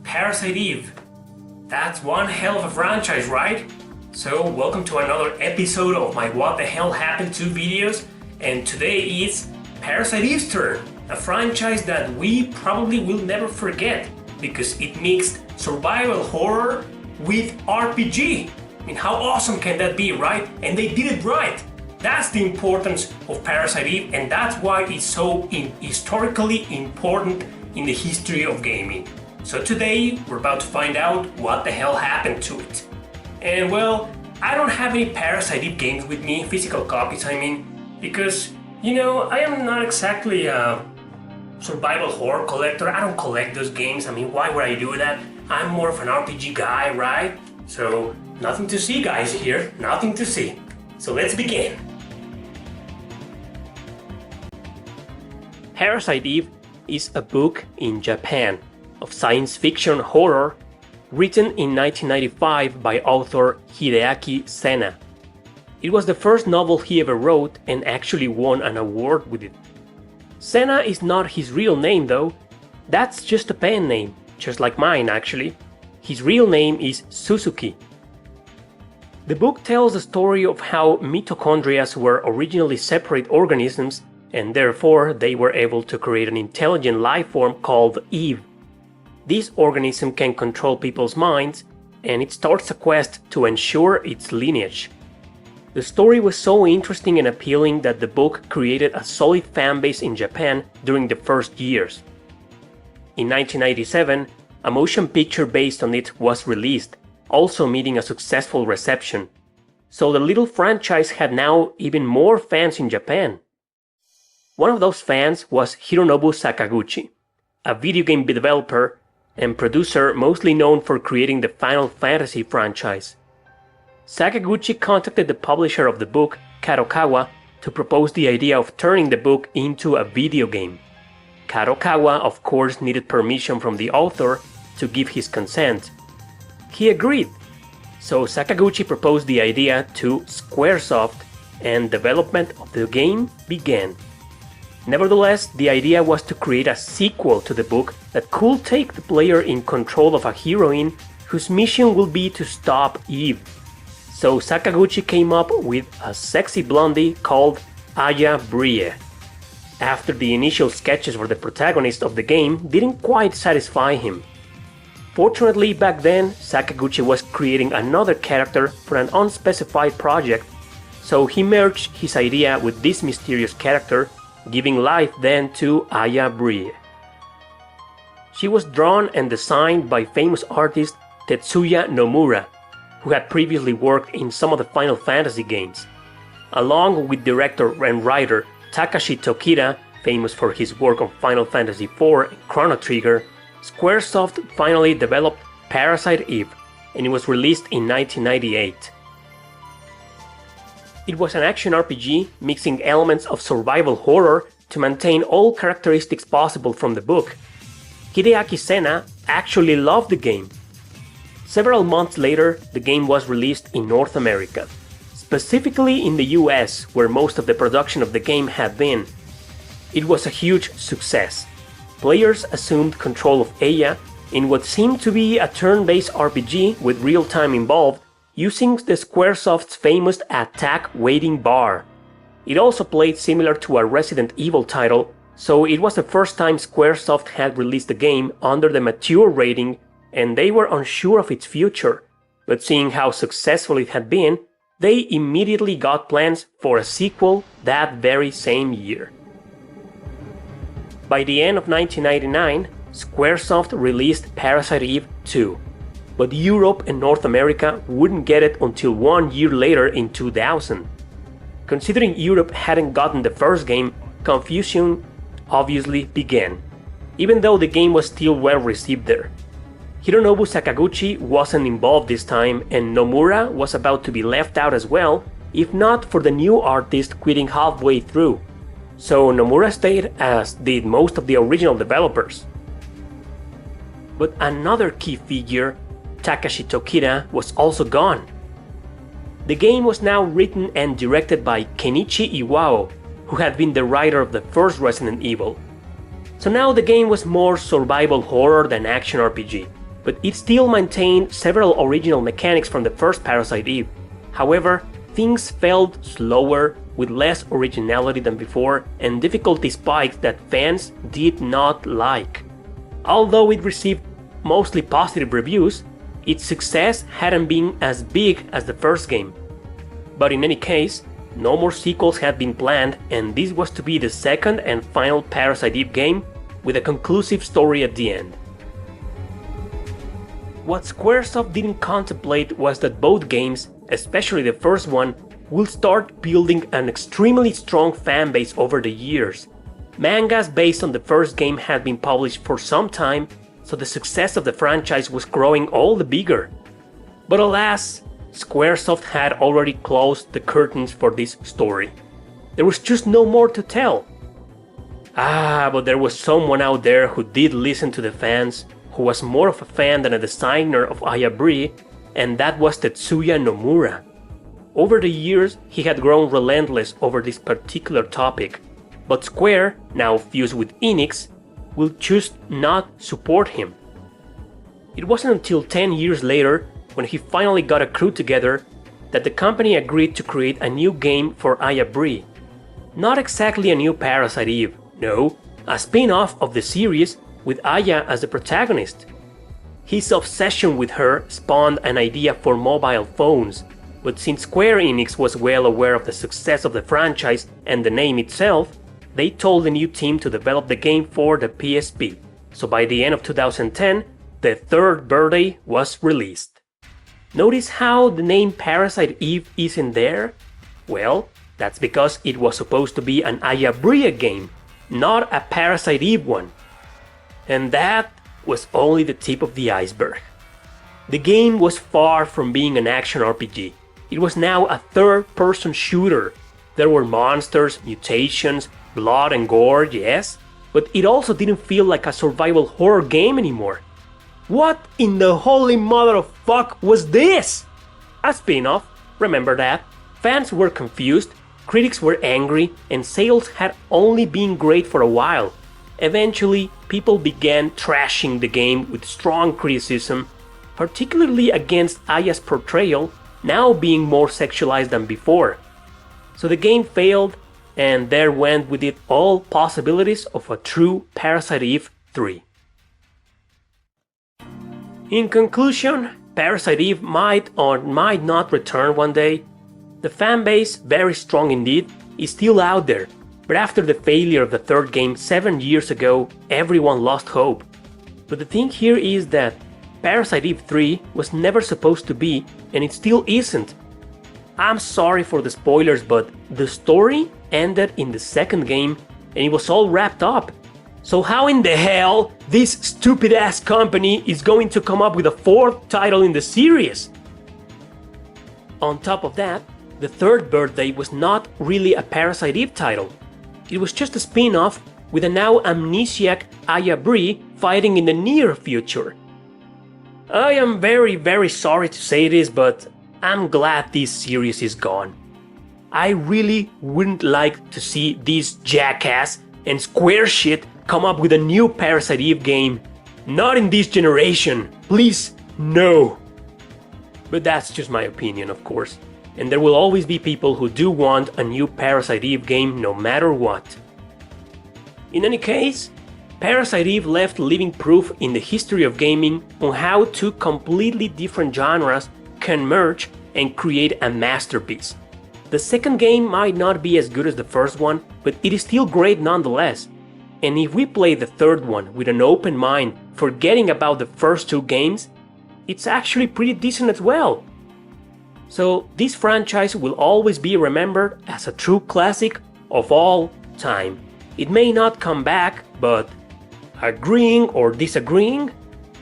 Parasite Eve. That's one hell of a franchise, right? So, welcome to another episode of my What the Hell Happened to videos, and today is Parasite Eve's turn, a franchise that we probably will never forget because it mixed survival horror with RPG. I mean, how awesome can that be, right? And they did it right. That's the importance of Parasite Eve, and that's why it's so historically important in the history of gaming. So today, we're about to find out what the hell happened to it. And well, I don't have any Parasite Eve games with me, physical copies I mean, because, I am not exactly a survival horror collector. I don't collect those games. I mean, why would I do that? I'm more of an RPG guy, right? So, nothing to see, guys, here. Nothing to see. So let's begin. Parasite Eve is a book in Japan of science fiction horror written in 1995 by author Hideaki Sena. It was the first novel he ever wrote and actually won an award with it. Sena is not his real name though, that's just a pen name, just like mine actually. His real name is Suzuki. The book tells the story of how mitochondria were originally separate organisms and therefore they were able to create an intelligent life form called Eve. This organism can control people's minds, and it starts a quest to ensure its lineage. The story was so interesting and appealing that the book created a solid fanbase in Japan during the first years. In 1997, a motion picture based on it was released, also meeting a successful reception. So the little franchise had now even more fans in Japan. One of those fans was Hironobu Sakaguchi, a video game developer and producer mostly known for creating the Final Fantasy franchise. Sakaguchi contacted the publisher of the book, Kadokawa, to propose the idea of turning the book into a video game. Kadokawa, of course, needed permission from the author to give his consent. He agreed, so Sakaguchi proposed the idea to Squaresoft and development of the game began. Nevertheless, the idea was to create a sequel to the book that could take the player in control of a heroine whose mission will be to stop Eve. So Sakaguchi came up with a sexy blondie called Aya Brie. After the initial sketches for the protagonist of the game didn't quite satisfy him. Fortunately, back then, Sakaguchi was creating another character for an unspecified project, so he merged his idea with this mysterious character, giving life then to Aya Brie. She was drawn and designed by famous artist Tetsuya Nomura, who had previously worked in some of the Final Fantasy games, along with director and writer Takashi Tokita, famous for his work on Final Fantasy IV and Chrono Trigger. Squaresoft finally developed Parasite Eve, and it was released in 1998. It was an action RPG mixing elements of survival horror to maintain all characteristics possible from the book. Hideaki Sena actually loved the game. Several months later, the game was released in North America, specifically in the US, where most of the production of the game had been. It was a huge success. Players assumed control of Aya in what seemed to be a turn-based RPG with real-time involved, using the Squaresoft's famous attack waiting bar. It also played similar to a Resident Evil title, so it was the first time Squaresoft had released the game under the mature rating and they were unsure of its future, but seeing how successful it had been, they immediately got plans for a sequel that very same year. By the end of 1999, Squaresoft released Parasite Eve II. But Europe and North America wouldn't get it until 1 year later in 2000. Considering Europe hadn't gotten the first game, confusion obviously began, even though the game was still well received there. Hironobu Sakaguchi wasn't involved this time, and Nomura was about to be left out as well, if not for the new artist quitting halfway through. So Nomura stayed, as did most of the original developers. But another key figure, Takashi Tokita, was also gone. The game was now written and directed by Kenichi Iwao, who had been the writer of the first Resident Evil. So now the game was more survival horror than action RPG. but it still maintained several original mechanics from the first Parasite Eve. However, things felt slower, with less originality than before, and difficulty spikes that fans did not like. Although it received mostly positive reviews, its success hadn't been as big as the first game. But in any case, no more sequels had been planned, and this was to be the second and final Parasite Eve game with a conclusive story at the end. What Squaresoft didn't contemplate was that both games, especially the first one, will start building an extremely strong fanbase over the years. Mangas based on the first game had been published for some time, so the success of the franchise was growing all the bigger. But alas, Squaresoft had already closed the curtains for this story. There was just no more to tell. But there was someone out there who did listen to the fans, who was more of a fan than a designer of Aya Brie, and that was Tetsuya Nomura. Over the years, he had grown relentless over this particular topic, but Square, now fused with Enix, will choose not support him. It wasn't until 10 years later, when he finally got a crew together, that the company agreed to create a new game for Aya Brie. Not exactly a new Parasite Eve, no, a spin-off of the series with Aya as the protagonist. His obsession with her spawned an idea for mobile phones, but since Square Enix was well aware of the success of the franchise and the name itself, they told the new team to develop the game for the PSP. So by the end of 2010, the third birthday was released. Notice how the name Parasite Eve isn't there? Well, that's because it was supposed to be an Aya Brie game, not a Parasite Eve one. And that was only the tip of the iceberg. The game was far from being an action RPG. It was now a third-person shooter. There were monsters, mutations, blood and gore, yes, but it also didn't feel like a survival horror game anymore. What in the holy mother of fuck was this? A spin-off, remember that? Fans were confused, critics were angry, and sales had only been great for a while. Eventually, people began trashing the game with strong criticism, particularly against Aya's portrayal, now being more sexualized than before. So the game failed, and there went with it all possibilities of a true Parasite Eve 3. In conclusion, Parasite Eve might or might not return one day. The fanbase, very strong indeed, is still out there, but after the failure of the third game 7 years ago, everyone lost hope. But the thing here is that Parasite Eve 3 was never supposed to be, and it still isn't. I'm sorry for the spoilers, but the story ended in the second game and it was all wrapped up. So how in the hell this stupid ass company is going to come up with a fourth title in the series? On top of that, the third birthday was not really a Parasite Eve title. It was just a spin-off with a now amnesiac Aya Brie fighting in the near future. I am very sorry to say this, but I'm glad this series is gone. I really wouldn't like to see this jackass and Square shit come up with a new Parasite Eve game. Not in this generation. Please, no. But that's just my opinion, of course. And there will always be people who do want a new Parasite Eve game no matter what. In any case, Parasite Eve left living proof in the history of gaming on how two completely different genres can merge and create a masterpiece. The second game might not be as good as the first one, but it is still great nonetheless. And if we play the third one with an open mind, forgetting about the first two games, it's actually pretty decent as well. So this franchise will always be remembered as a true classic of all time. It may not come back, but agreeing or disagreeing,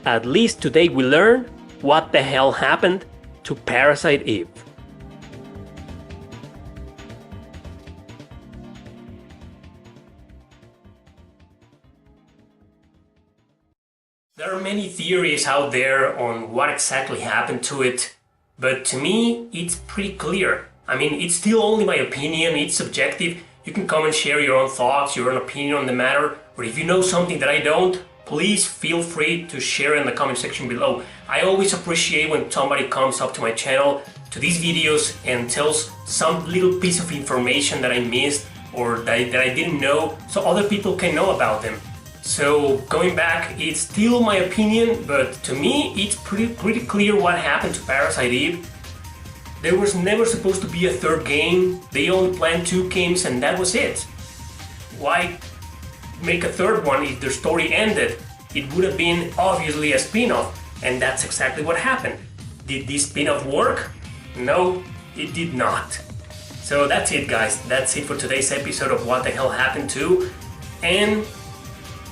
at least today we learn what the hell happened to Parasite Eve. There are many theories out there on what exactly happened to it, but to me it's pretty clear. I mean, it's still only my opinion, it's subjective. You can come and share your own thoughts, your own opinion on the matter, or if you know something that I don't, please feel free to share in the comment section below. I always appreciate when somebody comes up to my channel, to these videos, and tells some little piece of information that I missed or that I didn't know, so other people can know about them. So going back, it's still my opinion, but to me it's pretty clear what happened to Parasite Eve. There was never supposed to be a third game. They only planned 2 games and that was it. Why make a third one if their story ended? It would have been obviously a spin-off, and that's exactly what happened. Did this spin-off work? No, it did not. So that's it, guys. That's it for today's episode of What the Hell Happened To. And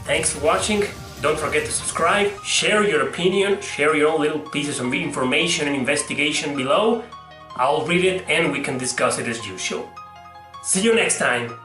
thanks for watching. Don't forget to subscribe, share your opinion, share your own little pieces of information and investigation below. I'll read it and we can discuss it as usual. See you next time.